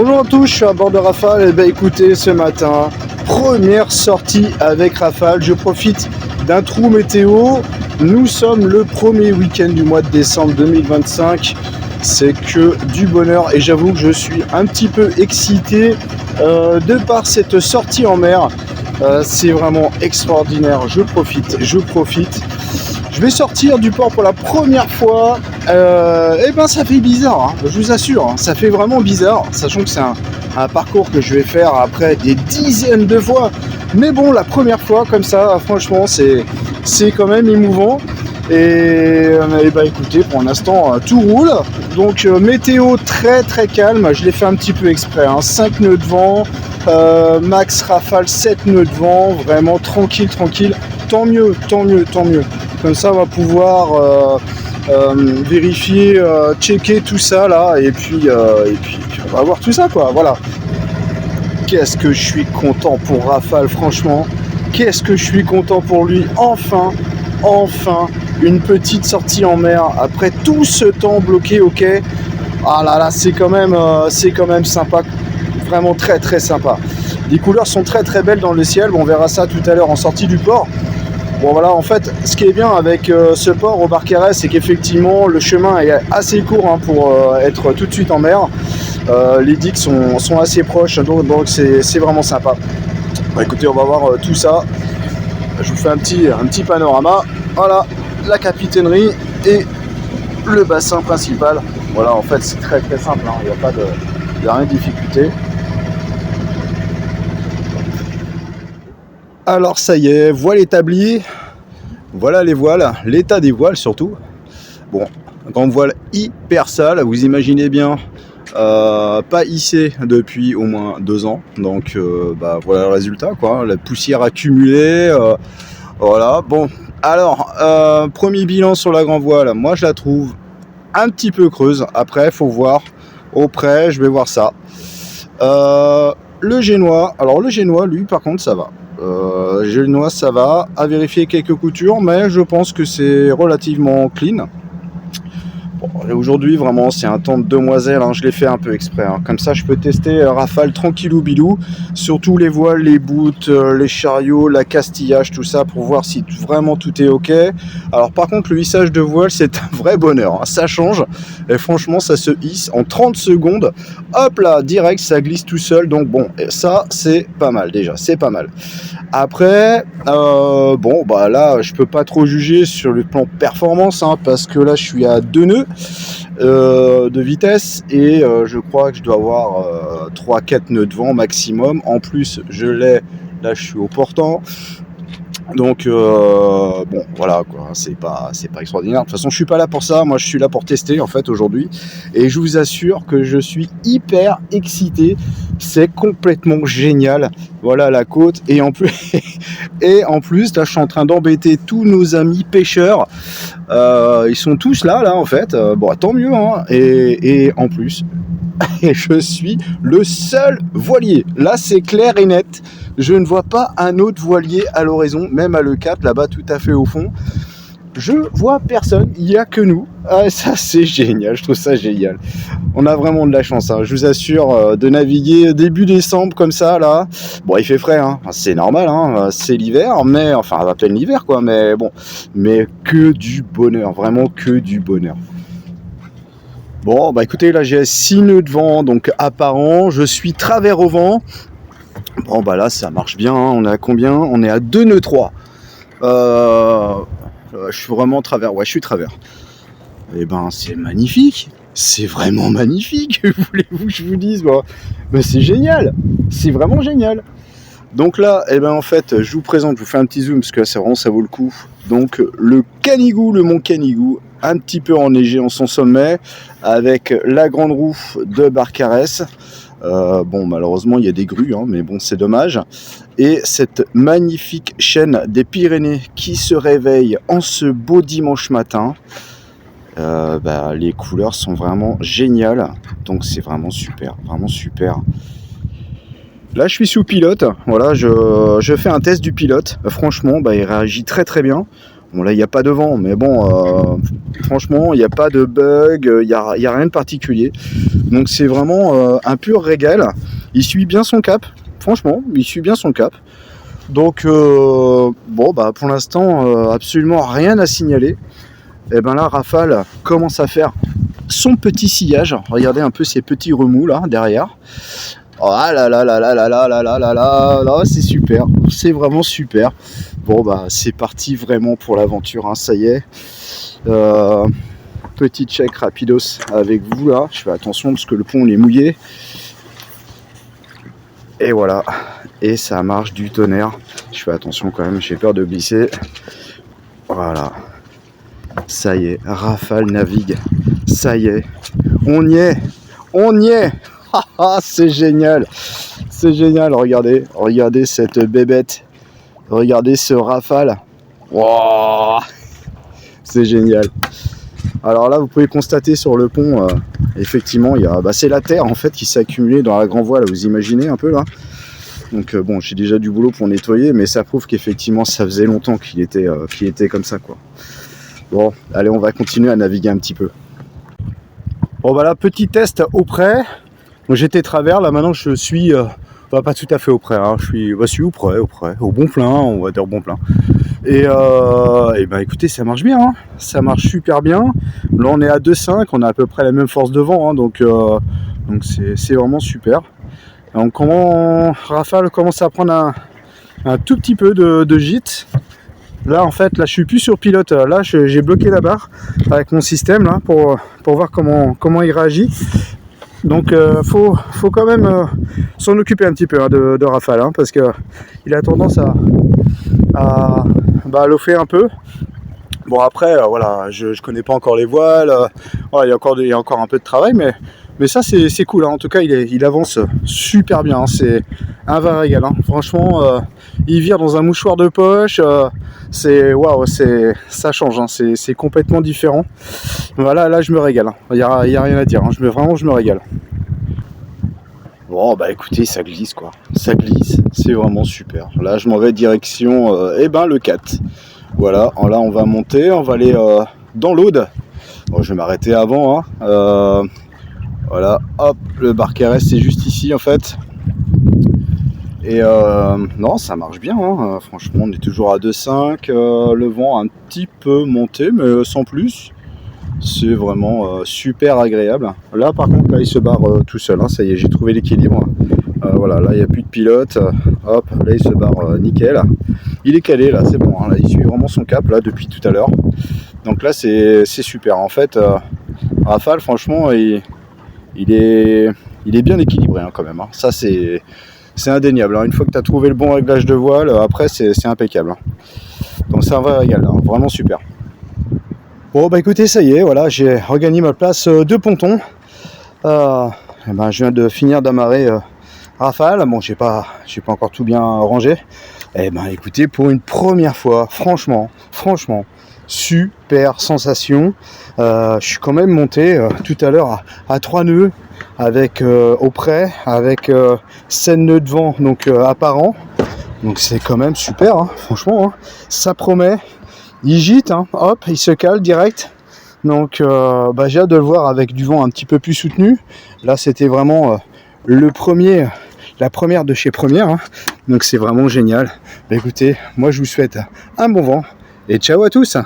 Bonjour à tous, je suis à bord de Rafale. Et ben écoutez, ce matin, première sortie avec Rafale. Je profite d'un trou météo. Nous sommes le premier week-end du mois de décembre 2025. C'est que du bonheur et j'avoue que je suis un petit peu excité de par cette sortie en mer. C'est vraiment extraordinaire. Je profite. Je vais sortir du port pour la première fois. Et ben ça fait bizarre, hein, je vous assure, hein, ça fait vraiment bizarre, sachant que c'est un parcours que je vais faire après des dizaines de fois. Mais bon, la première fois comme ça, franchement, c'est quand même émouvant. Et bah écoutez, pour l'instant, tout roule. Donc météo très très calme, je l'ai fait un petit peu exprès, hein, 5 nœuds de vent, max rafale 7 nœuds de vent, vraiment tranquille. Tant mieux. Comme ça, on va pouvoir vérifier, checker tout ça là, et puis on va voir tout ça quoi, voilà. Qu'est-ce que je suis content pour Rafale, franchement. Qu'est-ce que je suis content pour lui. Enfin, une petite sortie en mer après tout ce temps bloqué au quai. Ah là là, c'est quand même sympa. Vraiment très très sympa. Les couleurs sont très très belles dans le ciel. On verra ça tout à l'heure en sortie du port. Bon voilà, en fait, ce qui est bien avec ce port au Barcarès, c'est qu'effectivement le chemin est assez court, hein, pour être tout de suite en mer. Les digues sont assez proches, donc c'est vraiment sympa. Bah, écoutez, on va voir tout ça. Je vous fais un petit panorama. Voilà, la capitainerie et le bassin principal. Voilà, en fait, c'est très très simple, hein. Il n'y a rien de difficulté. Alors ça y est, voile établie. Voilà les voiles, l'état des voiles surtout. Bon, grande voile hyper sale, vous imaginez bien, pas hissée depuis au moins 2 ans. Donc bah voilà le résultat quoi, la poussière accumulée. Voilà, bon. Alors, premier bilan sur la grande voile, moi je la trouve un petit peu creuse. Après, faut voir au près, je vais voir ça. Le génois, alors le génois, lui par contre ça va. Génois ça va, à vérifier quelques coutures, mais je pense que c'est relativement clean. Bon, aujourd'hui vraiment c'est un temps de demoiselle, hein, je l'ai fait un peu exprès, hein. Comme ça je peux tester Rafale tranquillou bilou, surtout les voiles, les boots, les chariots, la castillage, tout ça, pour voir si vraiment tout est ok. Alors par contre le hissage de voile c'est un vrai bonheur, hein. Ça change et franchement ça se hisse en 30 secondes, hop là, direct ça glisse tout seul, donc bon, ça c'est pas mal déjà, c'est pas mal. Après, bon bah là je peux pas trop juger sur le plan performance, hein, parce que là je suis à 2 nœuds de vitesse et je crois que je dois avoir 3-4 nœuds de vent maximum. En plus là je suis au portant. Donc bon voilà quoi, c'est pas extraordinaire. De toute façon je suis pas là pour ça, moi je suis là pour tester en fait aujourd'hui. Et je vous assure que je suis hyper excité. C'est complètement génial. Voilà la côte. Et en plus là je suis en train d'embêter tous nos amis pêcheurs. Ils sont tous là en fait. Bon tant mieux, hein. Et en plus je suis le seul voilier. Là c'est clair et net. Je ne vois pas un autre voilier à l'horizon, même à l'E4 là-bas tout à fait au fond. Je vois personne, il n'y a que nous. Ah, ça c'est génial, je trouve ça génial. On a vraiment de la chance, hein. Je vous assure, de naviguer début décembre comme ça là. Bon, il fait frais, hein. C'est normal, hein. C'est l'hiver, mais enfin à peine l'hiver quoi, mais bon, mais que du bonheur, vraiment que du bonheur. Bon bah écoutez, là j'ai 6 nœuds de vent donc apparent, je suis travers au vent. Bon bah là ça marche bien, hein. On est à combien? On est à 2 nœuds 3. Je suis vraiment travers, ouais je suis travers. Et ben c'est magnifique, c'est vraiment magnifique. Voulez-vous que je vous dise, moi? Mais c'est génial, c'est vraiment génial. Donc là, et ben en fait, je vous présente, je vous fais un petit zoom parce que c'est vraiment ça vaut le coup. Donc le Canigou, le mont Canigou, un petit peu enneigé en son sommet, avec la grande roue de Barcarès. Bon malheureusement il y a des grues, hein, mais bon c'est dommage. Et cette magnifique chaîne des Pyrénées qui se réveille en ce beau dimanche matin. Bah, les couleurs sont vraiment géniales, donc c'est vraiment super, vraiment super. Là je suis sous pilote, voilà, je fais un test du pilote. Franchement bah, il réagit très très bien. Bon là il n'y a pas de vent, mais bon, franchement il n'y a pas de bug, il n'y a rien de particulier. Donc c'est vraiment un pur régal. Il suit bien son cap, franchement, il suit bien son cap. Donc bon bah pour l'instant absolument rien à signaler. Et ben là Rafale commence à faire son petit sillage. Regardez un peu ces petits remous là derrière. Oh là là là là là là là là là là là, c'est super, c'est vraiment super. Bon bah c'est parti vraiment pour l'aventure, hein, ça y est. Petit check rapidos avec vous là. Je fais attention parce que le pont il est mouillé. Et voilà, et ça marche du tonnerre. Je fais attention quand même, j'ai peur de glisser. Voilà, ça y est, Rafale navigue. Ça y est, on y est, on y est. C'est génial, c'est génial. Regardez, regardez cette bébête, regardez ce Rafale. Wow, c'est génial. Alors là, vous pouvez constater sur le pont, effectivement, il y a, c'est la terre en fait qui s'est accumulée dans la grand voie. Là, vous imaginez un peu là. Donc bon, j'ai déjà du boulot pour nettoyer, mais ça prouve qu'effectivement, ça faisait longtemps qu'il était comme ça, quoi. Bon, allez, on va continuer à naviguer un petit peu. Bon, bah là, petit test auprès. Donc j'étais travers, là maintenant je suis pas tout à fait auprès, hein. Je suis auprès, au bon plein, on va dire bon plein. Et bah écoutez, ça marche bien, hein. Ça marche super bien. Là on est à 2,5, on a à peu près la même force de vent, hein, donc c'est vraiment super. Donc comment Rafale commence à prendre un tout petit peu de gîte. Là en fait, là je suis plus sur pilote, là j'ai bloqué la barre avec mon système là pour voir comment il réagit. Donc faut quand même s'en occuper un petit peu, hein, de Rafale, hein, parce que il a tendance à lofer un peu. Bon après voilà, je connais pas encore les voiles, voilà, il y a encore un peu de travail, mais ça c'est cool, hein. En tout cas il avance super bien, hein. C'est un vrai régal, hein. Franchement il vire dans un mouchoir de poche, c'est waouh, ça change, hein. C'est complètement différent. Voilà, là je me régale, hein. Il y a rien à dire, hein. Je me régale. Bon bah écoutez, ça glisse quoi, ça glisse, c'est vraiment super. Là je m'en vais direction le 4. Voilà, là on va monter, on va aller dans l'Aude. Bon, je vais m'arrêter avant, hein. Voilà, hop, le Barcarès c'est juste ici en fait. Et non, ça marche bien, hein. Franchement on est toujours à 2,5, le vent a un petit peu monté mais sans plus. C'est vraiment super agréable. Là par contre là il se barre tout seul, hein. Ça y est, j'ai trouvé l'équilibre. Voilà, là il n'y a plus de pilote. Hop, là il se barre nickel. Il est calé là, c'est bon, hein. Là il suit vraiment son cap là depuis tout à l'heure. Donc là c'est super. En fait Rafale franchement il est bien équilibré, hein, quand même, hein. Ça c'est indéniable, hein. Une fois que tu as trouvé le bon réglage de voile, après c'est impeccable, hein. Donc c'est un vrai régal, hein. Vraiment super. Bon bah écoutez, ça y est, voilà, j'ai regagné ma place de ponton. Je viens de finir d'amarrer Rafale. Bon, j'ai pas encore tout bien rangé. Et ben écoutez, pour une première fois, franchement, super sensation. Je suis quand même monté tout à l'heure à 3 nœuds avec au près, avec 7 nœuds de vent donc apparent. Donc c'est quand même super, hein, franchement, hein. Ça promet. Il gîte, hein, hop, il se cale direct. Donc j'ai hâte de le voir avec du vent un petit peu plus soutenu. Là c'était vraiment la première de chez Première, hein. Donc c'est vraiment génial. Écoutez, moi je vous souhaite un bon vent et ciao à tous.